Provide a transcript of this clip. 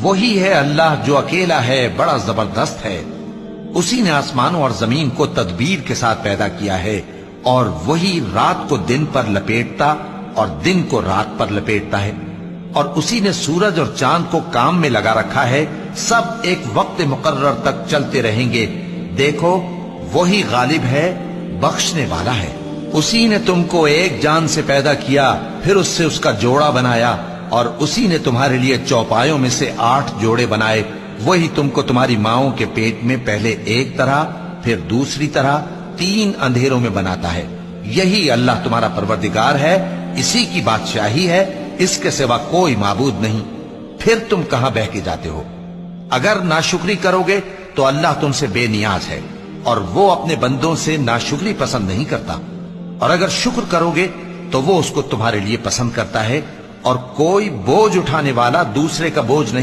وہی ہے اللہ جو اکیلا ہے، بڑا زبردست ہے۔ اسی نے آسمانوں اور زمین کو تدبیر کے ساتھ پیدا کیا ہے، اور وہی رات کو دن پر لپیٹتا اور دن کو رات پر لپیٹتا ہے، اور اسی نے سورج اور چاند کو کام میں لگا رکھا ہے، سب ایک وقت مقرر تک چلتے رہیں گے۔ دیکھو وہی غالب ہے، بخشنے والا ہے۔ اسی نے تم کو ایک جان سے پیدا کیا، پھر اس سے اس کا جوڑا بنایا، اور اسی نے تمہارے لیے چوپایوں میں سے 8 جوڑے بنائے۔ وہی تم کو تمہاری ماؤں کے پیٹ میں پہلے ایک طرح، پھر دوسری طرح 3 اندھیروں میں بناتا ہے۔ یہی اللہ تمہارا پروردگار ہے، اسی کی بادشاہی ہے، اس کے سوا کوئی معبود نہیں۔ پھر تم کہاں بہ کے جاتے ہو؟ اگر ناشکری کرو گے تو اللہ تم سے بے نیاز ہے، اور وہ اپنے بندوں سے ناشکری پسند نہیں کرتا، اور اگر شکر کرو گے تو وہ اس کو تمہارے لیے پسند کرتا ہے، اور کوئی بوجھ اٹھانے والا دوسرے کا بوجھ نہیں